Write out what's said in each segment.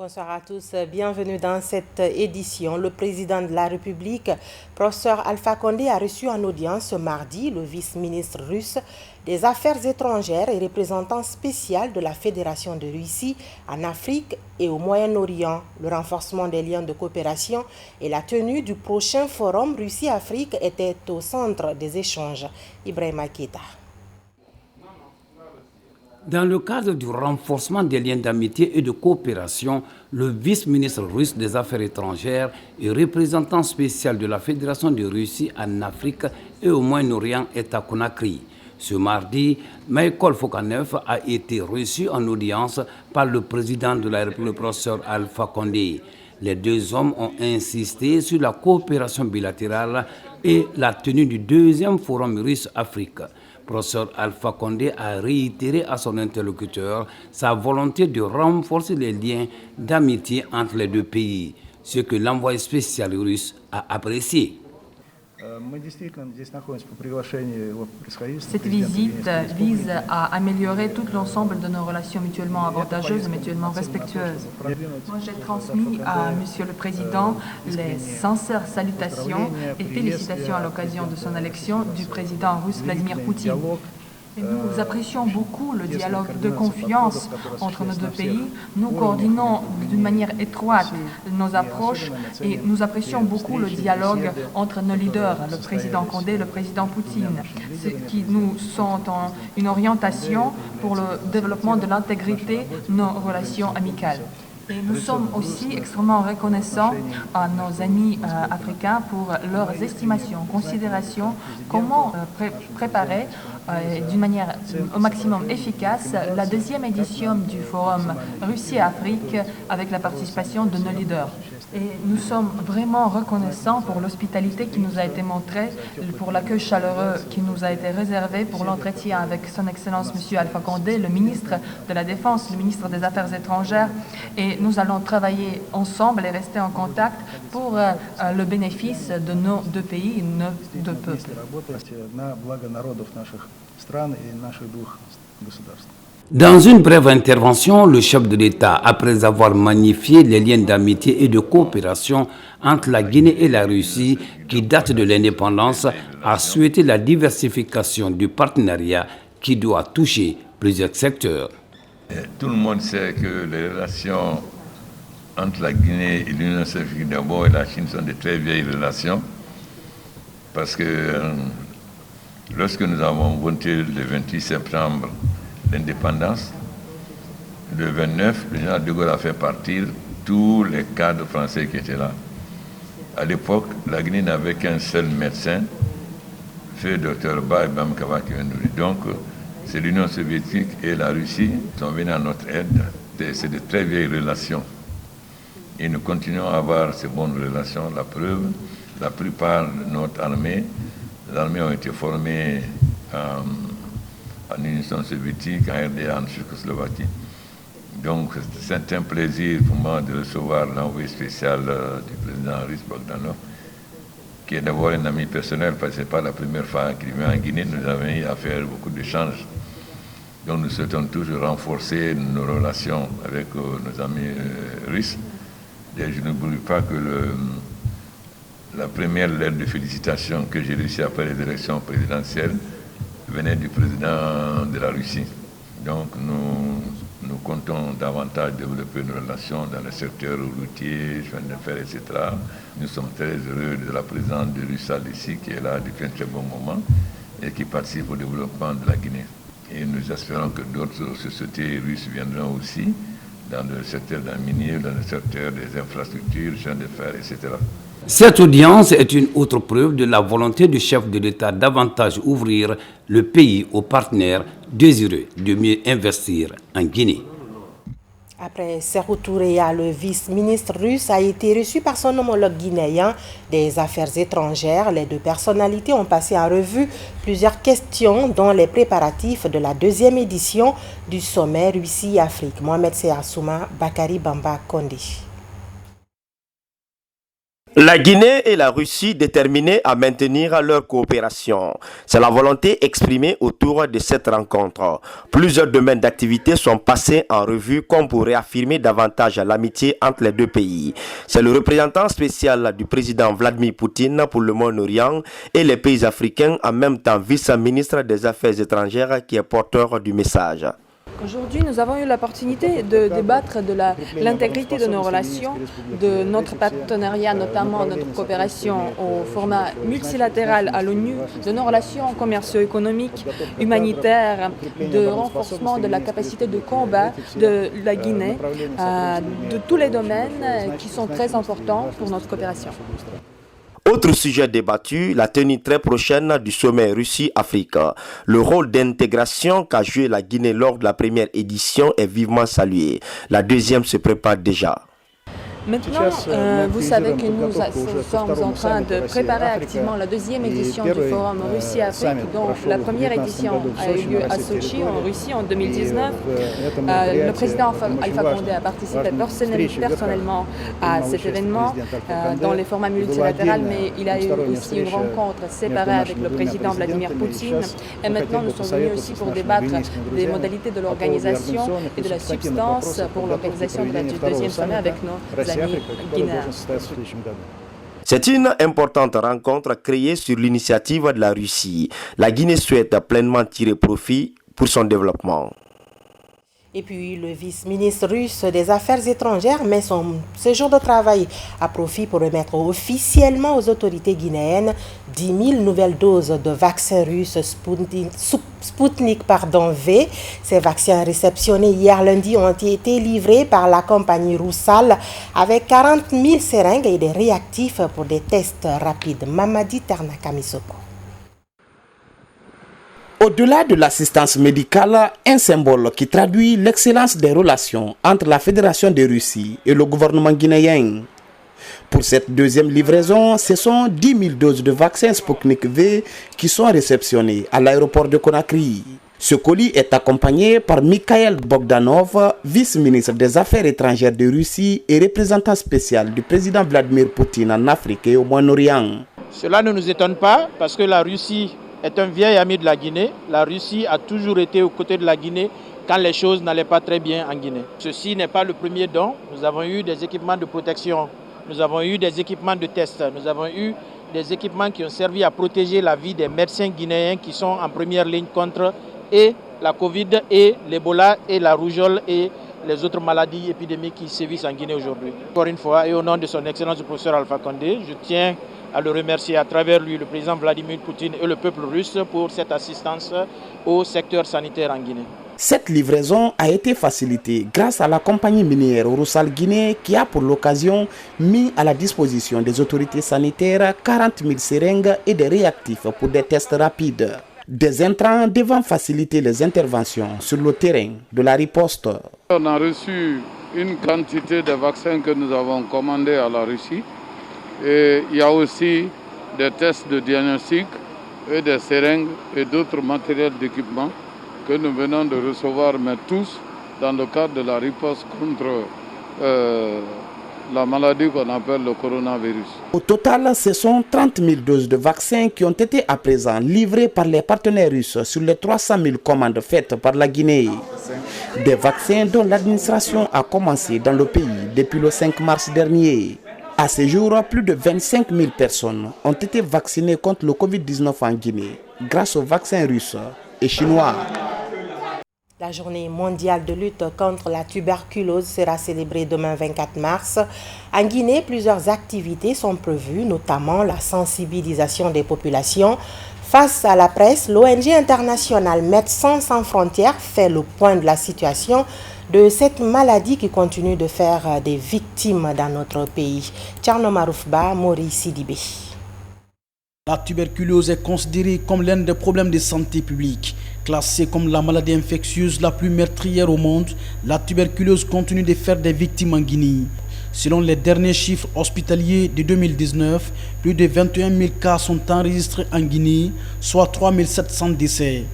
Bonsoir à tous, bienvenue dans cette édition. Le président de la République, professeur Alpha Condé, a reçu en audience ce mardi le vice-ministre russe des Affaires étrangères et représentant spécial de la Fédération de Russie en Afrique et au Moyen-Orient. Le renforcement des liens de coopération et la tenue du prochain forum Russie-Afrique étaient au centre des échanges. Ibrahima Keita. Dans le cadre du renforcement des liens d'amitié et de coopération, le vice-ministre russe des Affaires étrangères et représentant spécial de la Fédération de Russie en Afrique et au Moyen-Orient est à Conakry. Ce mardi, Michael Fokanev a été reçu en audience par le président de la République, professeur Alpha Condé. Les deux hommes ont insisté sur la coopération bilatérale et la tenue du deuxième forum russe-Afrique. Professeur Alpha Condé a réitéré à son interlocuteur sa volonté de renforcer les liens d'amitié entre les deux pays, ce que l'envoyé spécial russe a apprécié. Cette visite vise à améliorer tout l'ensemble de nos relations mutuellement avantageuses et mutuellement respectueuses. Moi, j'ai transmis à Monsieur le Président les sincères salutations et félicitations à l'occasion de son élection du président russe Vladimir Poutine. Et nous apprécions beaucoup le dialogue de confiance entre nos deux pays. Nous coordonnons d'une manière étroite nos approches et nous apprécions beaucoup le dialogue entre nos leaders, le président Condé et le président Poutine, ce qui nous sont une orientation pour le développement de l'intégrité de nos relations amicales. Et nous sommes aussi extrêmement reconnaissants à nos amis africains pour leurs estimations, considérations, comment préparer d'une manière au maximum efficace la deuxième édition du Forum Russie-Afrique avec la participation de nos leaders. Et nous sommes vraiment reconnaissants pour l'hospitalité qui nous a été montrée, pour l'accueil chaleureux qui nous a été réservé, pour l'entretien avec son Excellence M. Alpha Condé, le ministre de la Défense, le ministre des Affaires étrangères. Et nous allons travailler ensemble et rester en contact pour le bénéfice de nos deux pays et nos deux peuples. Dans une brève intervention, le chef de l'État, après avoir magnifié les liens d'amitié et de coopération entre la Guinée et la Russie qui datent de l'indépendance, a souhaité la diversification du partenariat qui doit toucher plusieurs secteurs. Tout le monde sait que les relations entre la Guinée et l'Union soviétique d'abord et la Chine sont de très vieilles relations parce que lorsque nous avons voté le 28 septembre l'indépendance, le 29, le général de Gaulle a fait partir tous les cadres français qui étaient là. À l'époque, la Guinée n'avait qu'un seul médecin, feu Dr Ba et Bamkava Kiwendouri. Donc, c'est l'Union soviétique et la Russie qui sont venus à notre aide. C'est de très vieilles relations. Et nous continuons à avoir ces bonnes relations. La preuve, la plupart de notre armée, les armées ont été formées en Union soviétique, en RDA, en Tchécoslovaquie. Donc, c'est un plaisir pour moi de recevoir l'envoyé spécial du président russe Bogdanov, qui est d'abord un ami personnel, parce que ce n'est pas la première fois qu'il vient en Guinée, nous avons eu à faire beaucoup d'échanges. Donc, nous souhaitons toujours renforcer nos relations avec nos amis russes. Et je n'oublie pas que la première lettre de félicitations que j'ai reçue après les élections présidentielles venait du président de la Russie. Donc nous comptons davantage développer nos relations dans le secteur routier, chemin de fer, etc. Nous sommes très heureux de la présence de Russell ici, qui est là depuis un très bon moment et qui participe au développement de la Guinée. Et nous espérons que d'autres sociétés russes viendront aussi dans le secteur d'un minier, dans le secteur des infrastructures, chemin de fer, etc. Cette audience est une autre preuve de la volonté du chef de l'État davantage ouvrir le pays aux partenaires désireux de mieux investir en Guinée. Après Sékou Touréa, le vice-ministre russe a été reçu par son homologue guinéen des Affaires étrangères. Les deux personnalités ont passé en revue plusieurs questions, dont les préparatifs de la deuxième édition du sommet Russie-Afrique. Mohamed Seassouma, Bakary Bamba Condé. La Guinée et la Russie déterminées à maintenir leur coopération. C'est la volonté exprimée autour de cette rencontre. Plusieurs domaines d'activité sont passés en revue comme pour réaffirmer davantage l'amitié entre les deux pays. C'est le représentant spécial du président Vladimir Poutine pour le Moyen-Orient et les pays africains, en même temps vice-ministre des Affaires étrangères, qui est porteur du message. Aujourd'hui, nous avons eu l'opportunité de débattre de l'intégrité de nos relations, de notre partenariat, notamment notre coopération au format multilatéral à l'ONU, de nos relations commercio-économiques, humanitaires, de renforcement de la capacité de combat de la Guinée, de tous les domaines qui sont très importants pour notre coopération. Autre sujet débattu, la tenue très prochaine du sommet Russie-Afrique. Le rôle d'intégration qu'a joué la Guinée lors de la première édition est vivement salué. La deuxième se prépare déjà. Maintenant, vous savez que nous sommes en train de préparer activement la deuxième édition du Forum Russie-Afrique, dont la première édition a eu lieu à Sochi, en Russie, en 2019. Le président Alpha Condé a participé personnellement à cet événement dans les formats multilatéraux, mais il a eu aussi une rencontre séparée avec le président Vladimir Poutine. Et maintenant, nous sommes venus aussi pour débattre des modalités de l'organisation et de la substance pour l'organisation du deuxième sommet avec nos amis guinéens. C'est une importante rencontre créée sur l'initiative de la Russie. La Guinée souhaite pleinement tirer profit pour son développement. Et puis, le vice-ministre russe des Affaires étrangères met son séjour de travail à profit pour remettre officiellement aux autorités guinéennes 10 000 nouvelles doses de vaccins russes Sputnik V. Ces vaccins réceptionnés hier lundi ont été livrés par la compagnie Roussal avec 40 000 seringues et des réactifs pour des tests rapides. Mamadi Ternakamisoko. Au-delà de l'assistance médicale, un symbole qui traduit l'excellence des relations entre la Fédération de Russie et le gouvernement guinéen. Pour cette deuxième livraison, ce sont 10 000 doses de vaccin Sputnik V qui sont réceptionnées à l'aéroport de Conakry. Ce colis est accompagné par Mikhail Bogdanov, vice-ministre des Affaires étrangères de Russie et représentant spécial du président Vladimir Poutine en Afrique et au Moyen-Orient. Cela ne nous étonne pas parce que la Russie est un vieil ami de la Guinée. La Russie a toujours été aux côtés de la Guinée quand les choses n'allaient pas très bien en Guinée. Ceci n'est pas le premier don. Nous avons eu des équipements de protection, nous avons eu des équipements de tests, nous avons eu des équipements qui ont servi à protéger la vie des médecins guinéens qui sont en première ligne contre et la Covid et l'Ebola et la rougeole et les autres maladies épidémiques qui sévissent en Guinée aujourd'hui. Encore une fois, et au nom de son Excellence le professeur Alpha Condé, je tiens à le remercier à travers lui, le président Vladimir Poutine et le peuple russe pour cette assistance au secteur sanitaire en Guinée. Cette livraison a été facilitée grâce à la compagnie minière Roussal Guinée qui a pour l'occasion mis à la disposition des autorités sanitaires 40 000 seringues et des réactifs pour des tests rapides. Des intrants devant faciliter les interventions sur le terrain de la riposte. On a reçu une quantité de vaccins que nous avons commandés à la Russie. Et il y a aussi des tests de diagnostic et des seringues et d'autres matériels d'équipement que nous venons de recevoir, mais tous dans le cadre de la riposte contre la maladie qu'on appelle le coronavirus. Au total, ce sont 30 000 doses de vaccins qui ont été à présent livrées par les partenaires russes sur les 300 000 commandes faites par la Guinée. Des vaccins dont l'administration a commencé dans le pays depuis le 5 mars dernier. À ce jour, plus de 25 000 personnes ont été vaccinées contre le Covid-19 en Guinée grâce aux vaccins russes et chinois. La journée mondiale de lutte contre la tuberculose sera célébrée demain 24 mars. En Guinée, plusieurs activités sont prévues, notamment la sensibilisation des populations. Face à la presse, l'ONG internationale Médecins sans frontières fait le point de la situation de cette maladie qui continue de faire des victimes dans notre pays. Tcherno Maroufba, Maurice Sidibé. La tuberculose est considérée comme l'un des problèmes de santé publique. Classée comme la maladie infectieuse la plus meurtrière au monde, la tuberculose continue de faire des victimes en Guinée. Selon les derniers chiffres hospitaliers de 2019, plus de 21 000 cas sont enregistrés en Guinée, soit 3 700 décès.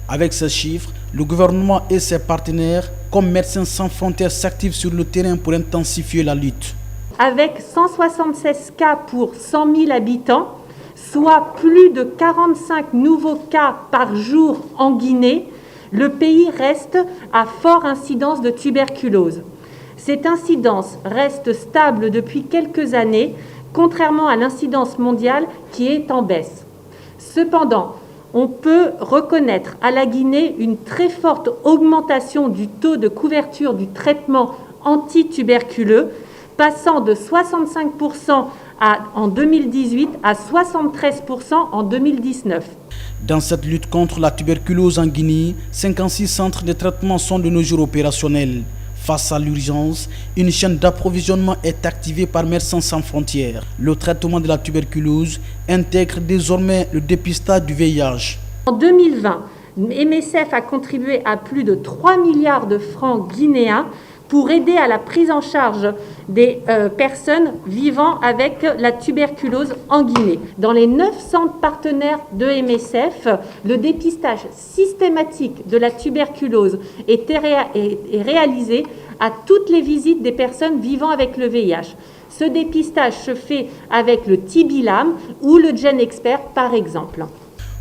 Avec ces chiffres, le gouvernement et ses partenaires, comme Médecins sans frontières, s'activent sur le terrain pour intensifier la lutte. avec 176 cas pour 100 000 habitants, soit plus de 45 nouveaux cas par jour en Guinée, le pays reste à forte incidence de tuberculose. Cette incidence reste stable depuis quelques années, contrairement à l'incidence mondiale qui est en baisse. Cependant, on peut reconnaître à la Guinée une très forte augmentation du taux de couverture du traitement antituberculeux, passant de 65% en 2018 à 73% en 2019. Dans cette lutte contre la tuberculose en Guinée, 56 centres de traitement sont de nos jours opérationnels. Face à l'urgence, une chaîne d'approvisionnement est activée par Médecins sans frontières. Le traitement de la tuberculose intègre désormais le dépistage du VIH. En 2020, MSF a contribué à plus de 3 milliards de francs guinéens pour aider à la prise en charge des personnes vivant avec la tuberculose en Guinée. Dans les 9 centres partenaires de MSF, le dépistage systématique de la tuberculose est réalisé à toutes les visites des personnes vivant avec le VIH. Ce dépistage se fait avec le TB-LAM ou le GenExpert par exemple.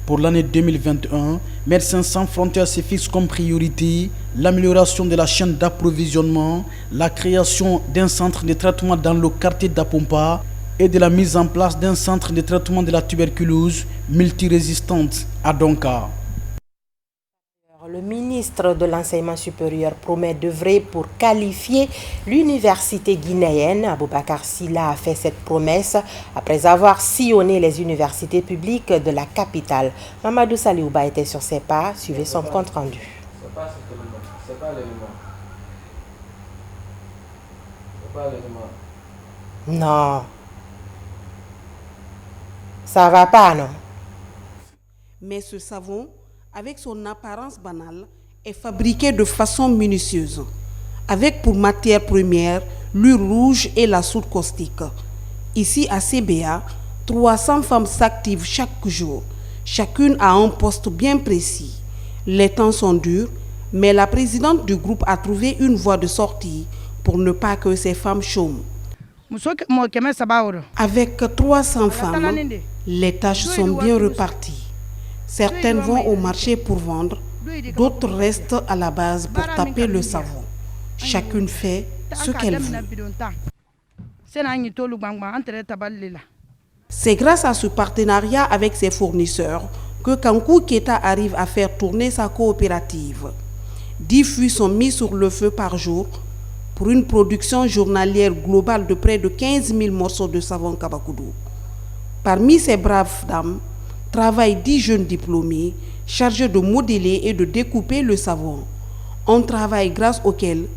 Pour l'année 2021, Médecins sans frontières se fixe comme priorité l'amélioration de la chaîne d'approvisionnement, la création d'un centre de traitement dans le quartier d'Apompa et de la mise en place d'un centre de traitement de la tuberculose multirésistante à Donka. Le ministre de l'Enseignement supérieur promet d'œuvrer pour qualifier l'université guinéenne. Aboubacar Silla a fait cette promesse après avoir sillonné les universités publiques de la capitale. Mamadou Saliouba était sur ses pas. Suivez son compte rendu. C'est pas l'élément. Non. Ça va pas, non? Mais ce savon, avec son apparence banale, est fabriqué de façon minutieuse, avec pour matière première l'huile rouge et la soude caustique. Ici à CBA, 300 femmes s'activent chaque jour. Chacune a un poste bien précis. Les temps sont durs, mais la présidente du groupe a trouvé une voie de sortie pour ne pas que ces femmes chôment. Avec 300 femmes, les tâches sont bien reparties. Certaines vont au marché pour vendre, d'autres restent à la base pour taper le savon. Chacune fait ce qu'elle veut. C'est grâce à ce partenariat avec ses fournisseurs que Kankou Keita arrive à faire tourner sa coopérative. 10 fûts sont mis sur le feu par jour pour une production journalière globale de près de 15 000 morceaux de savon Kabakoudou. Parmi ces braves dames, travaillent 10 jeunes diplômés chargés de modeler et de découper le savon. Un travail grâce auquel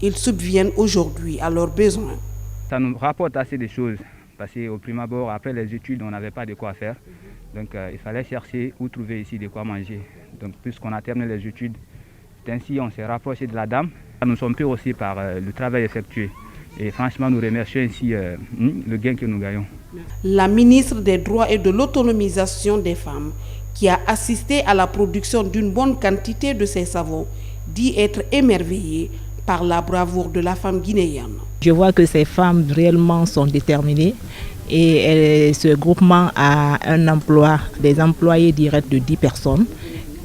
ils subviennent aujourd'hui à leurs besoins. Ça nous rapporte assez de choses parce qu'au prime abord, après les études, on n'avait pas de quoi faire. Donc il fallait chercher où trouver ici de quoi manger. Donc puisqu'on a terminé les études, ainsi on s'est rapproché de la dame. Nous sommes pris aussi par le travail effectué. Et franchement, nous remercions ainsi le gain que nous gagnons. La ministre des Droits et de l'Autonomisation des femmes, qui a assisté à la production d'une bonne quantité de ces savons, dit être émerveillée par la bravoure de la femme guinéenne. Je vois que ces femmes réellement sont déterminées et ce groupement a un emploi, des employés directs de 10 personnes,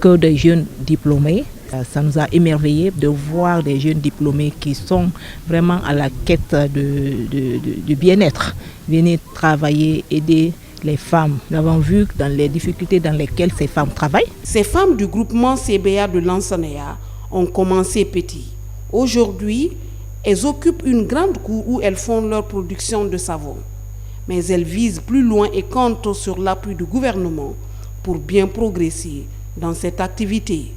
que des jeunes diplômés. Ça nous a émerveillés de voir des jeunes diplômés qui sont vraiment à la quête du bien-être, venir travailler, aider les femmes. Nous avons vu dans les difficultés dans lesquelles ces femmes travaillent. Ces femmes du groupement CBA de Lansana ont commencé petit. Aujourd'hui, elles occupent une grande cour où elles font leur production de savon. Mais elles visent plus loin et comptent sur l'appui du gouvernement pour bien progresser dans cette activité.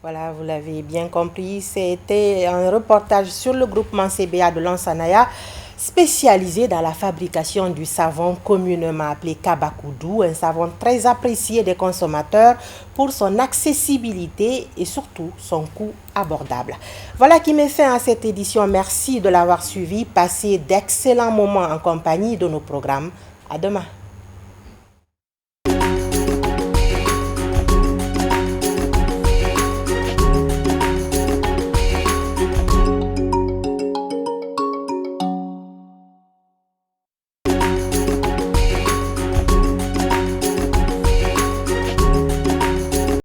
Voilà, vous l'avez bien compris, c'était un reportage sur le groupement CBA de Lansana, spécialisé dans la fabrication du savon communément appelé Kabakoudou, un savon très apprécié des consommateurs pour son accessibilité et surtout son coût abordable. Voilà qui met fin à cette édition. Merci de l'avoir suivi. Passez d'excellents moments en compagnie de nos programmes. À demain.